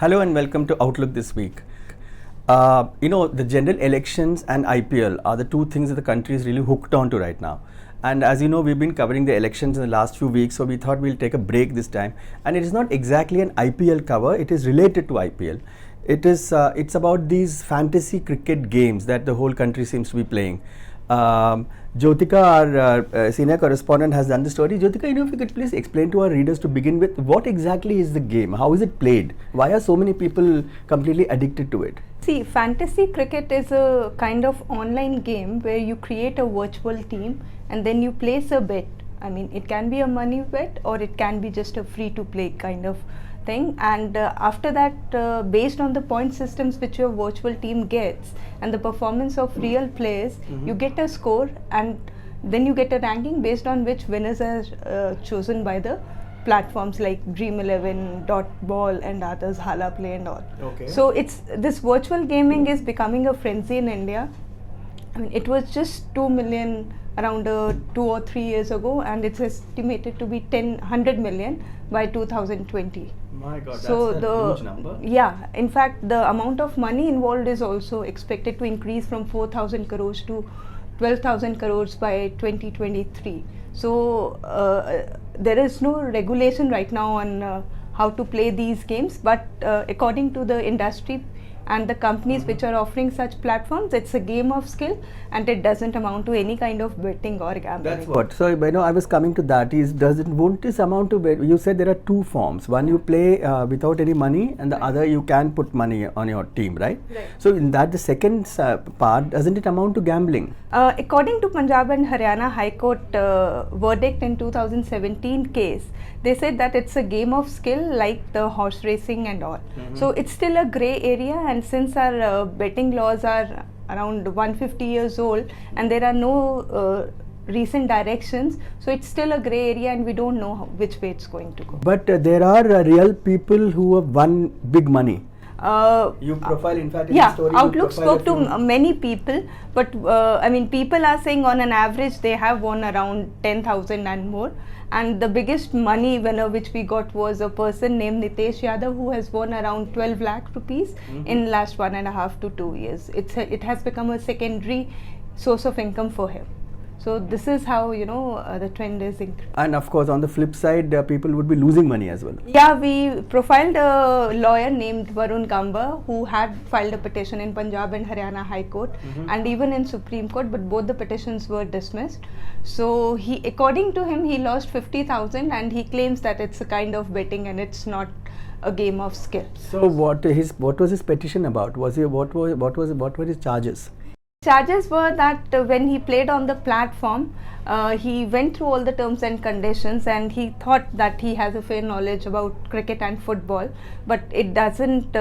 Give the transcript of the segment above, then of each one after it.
Hello and welcome to Outlook this week. The general elections and IPL are the two things that the country is really hooked on to right now. And as you know, we've been covering the elections in the last few weeks, so we thought we'll take a break this time. And it is not exactly an IPL cover, it is related to IPL. It's about these fantasy cricket games that the whole country seems to be playing. Jyotika, our senior correspondent, has done the story. Jyotika, if you could please explain to our readers to begin with, what exactly is the game? How is it played? Why are so many people completely addicted to it? See, fantasy cricket is a kind of online game where you create a virtual team and then you place a bet. I mean, it can be a money bet or it can be just a free to play kind of thing, and after that, based on the point systems which your virtual team gets and the performance of real players, you get a score and then you get a ranking based on which winners are chosen by the platforms like Dream11, Ball and others, Hala Play and all. Okay. So this virtual gaming is becoming a frenzy in India. I mean, it was just 2 million around 2 or 3 years ago, and it's estimated to be 100 million by 2020. My God, So that's a huge number. Yeah, in fact, the amount of money involved is also expected to increase from 4,000 crores to 12,000 crores by 2023. So there is no regulation right now on how to play these games, but according to the industry and the companies which are offering such platforms, it's a game of skill and it doesn't amount to any kind of betting or gambling. That's what. So, I was coming to that. Won't this amount to bet? You said there are two forms. One you play without any money, and the other you can put money on your team, right? Right. So, in that, the second part, doesn't it amount to gambling? According to Punjab and Haryana High Court verdict in 2017 case, they said that it's a game of skill like the horse racing and all. So it's still a grey area, and since our betting laws are around 150 years old and there are no recent directions, so it's still a grey area and we don't know which way it's going to go. But there are real people who have won big money. You profile, in fact, in the story. Outlook spoke to many people, but I mean, people are saying on an average they have won around 10,000 and more. And the biggest money winner which we got was a person named Nitesh Yadav, who has won around 12 lakh rupees in last 1.5 to 2 years. It has become a secondary source of income for him. So this is how the trend is increasing. And of course, on the flip side, people would be losing money as well. Yeah, we profiled a lawyer named Varun Gamba who had filed a petition in Punjab and Haryana High Court and even in Supreme Court, but both the petitions were dismissed. So according to him, he lost 50,000 and he claims that it's a kind of betting and it's not a game of skill. So what was his petition about? What were his charges? Charges were that when he played on the platform, he went through all the terms and conditions and he thought that he has a fair knowledge about cricket and football, but it doesn't,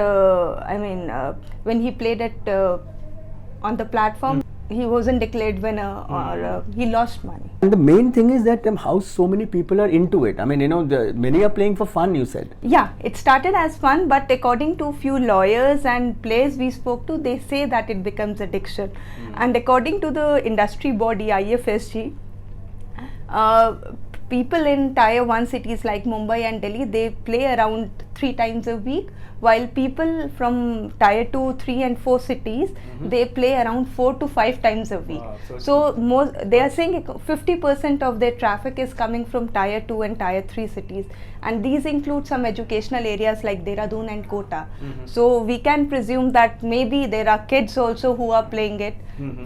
when he played it on the platform, he wasn't declared winner or he lost money. And the main thing is that how so many people are into it. I mean, many are playing for fun, you said. Yeah, it started as fun, but according to few lawyers and players we spoke to, they say that it becomes addiction. And according to the industry body IFSG, people in tier 1 cities like Mumbai and Delhi, they play around 3 times a week, while people from tier 2, 3 and 4 cities, they play around 4 to 5 times a week. Wow, so they are saying 50% of their traffic is coming from tier 2 and tier 3 cities, and these include some educational areas like Dehradun and Kota. So we can presume that maybe there are kids also who are playing it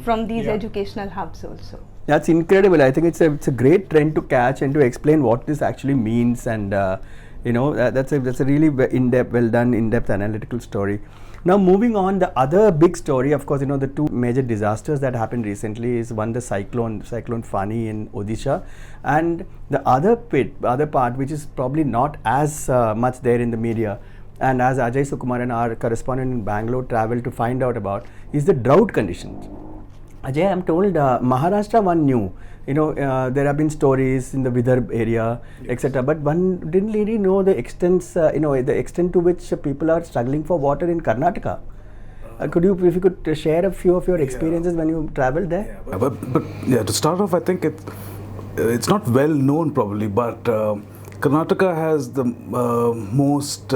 from these educational hubs also. That's incredible. I think it's a great trend to catch and to explain what this actually means, and that's a really in-depth analytical story. Now moving on, the other big story, of course, the two major disasters that happened recently is one, the cyclone Fani in Odisha, and the other part which is probably not as much there in the media, and as Ajay Sukumaran, our correspondent in Bangalore, traveled to find out about, is the drought conditions. Ajay, I'm told Maharashtra one knew. There have been stories in the Vidarbha area, etc. But one didn't really know the extent to which people are struggling for water in Karnataka. If you could share a few of your experiences when you traveled there? Yeah, but to start off, I think it's not well known probably, but Karnataka has the most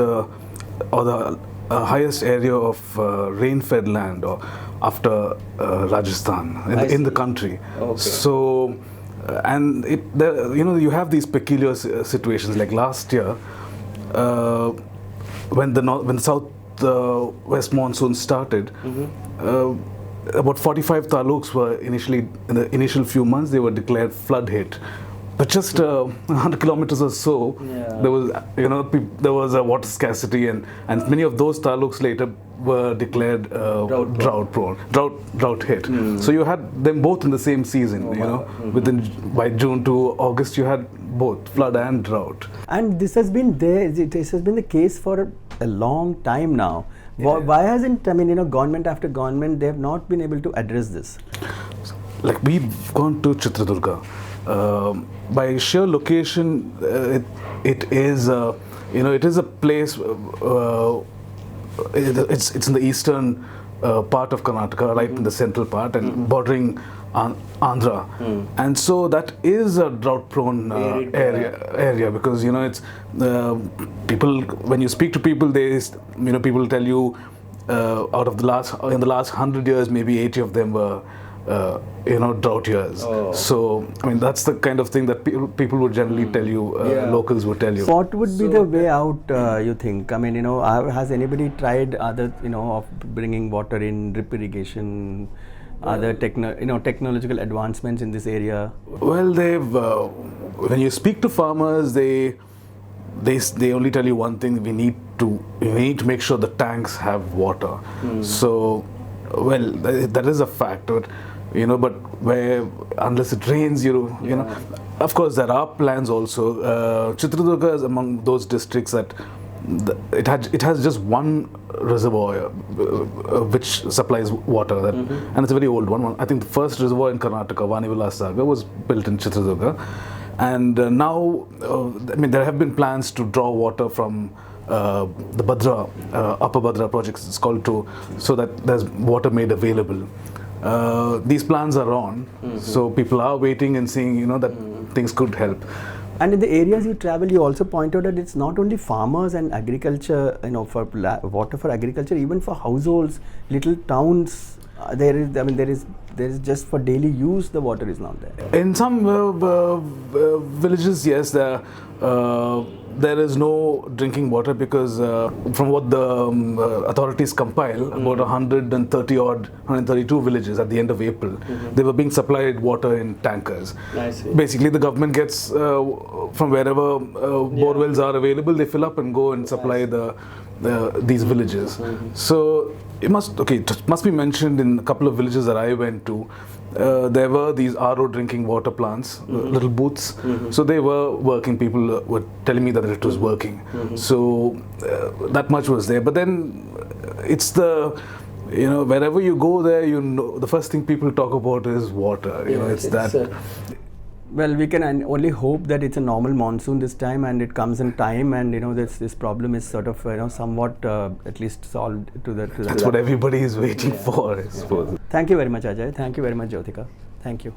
or the highest area of rain-fed land or after Rajasthan in the country. Okay. So, and you have these peculiar situations. Like last year, when the south west monsoon started, about 45 taluks were initially, in the initial few months, they were declared flood hit. But just 100 kilometers or so, there was, there was a water scarcity, and many of those taluks later were declared drought hit. So you had them both in the same season. By June to August, you had both flood and drought. And this has been there. This has been the case for a long time now. Why hasn't, government after government, they have not been able to address this? Like we've gone to Chitradurga. By sheer location, it is a place. It's in the eastern part of Karnataka, right in the central part, and bordering Andhra, and so that is a drought-prone area because it's people. When you speak to people, people tell you out of in the last 100 years, maybe 80 of them were drought years. So that's the kind of thing that people would generally tell you, locals would tell you. What would be the way out, you think? Has anybody tried other, of bringing water in, drip irrigation, other technological advancements in this area? Well, they've when you speak to farmers, they only tell you one thing: we need to make sure the tanks have water. So, well, that is a fact, but unless it rains, of course there are plans also. Chitradurga is among those districts that it has just one reservoir which supplies water, and it's a very old one. I think the first reservoir in Karnataka, Vanivilas Sagar, was built in Chitradurga, and now there have been plans to draw water from the Bhadra, Upper Bhadra projects, it's called, so that there's water made available. These plans are on, so people are waiting and seeing, that things could help. And in the areas you travel, you also point out that it's not only farmers and agriculture, for water for agriculture, even for households, little towns. There is just for daily use, the water is not there. In some villages, yes, there is no drinking water because from what the authorities compile, about 132 villages at the end of April, they were being supplied water in tankers. I see. Basically, the government gets from wherever borewells are available, they fill up and go and supply these villages. So it must be mentioned in a couple of villages that I went to. There were these RO drinking water plants, little booths. So they were working. People were telling me that it was working. So that much was there. But then it's wherever you go there, the first thing people talk about is water. Well, we can only hope that it's a normal monsoon this time and it comes in time, and this problem is sort of somewhat at least solved to the. That's what everybody is waiting for, I suppose. Thank you very much, Ajay. Thank you very much, Jyotika. Thank you.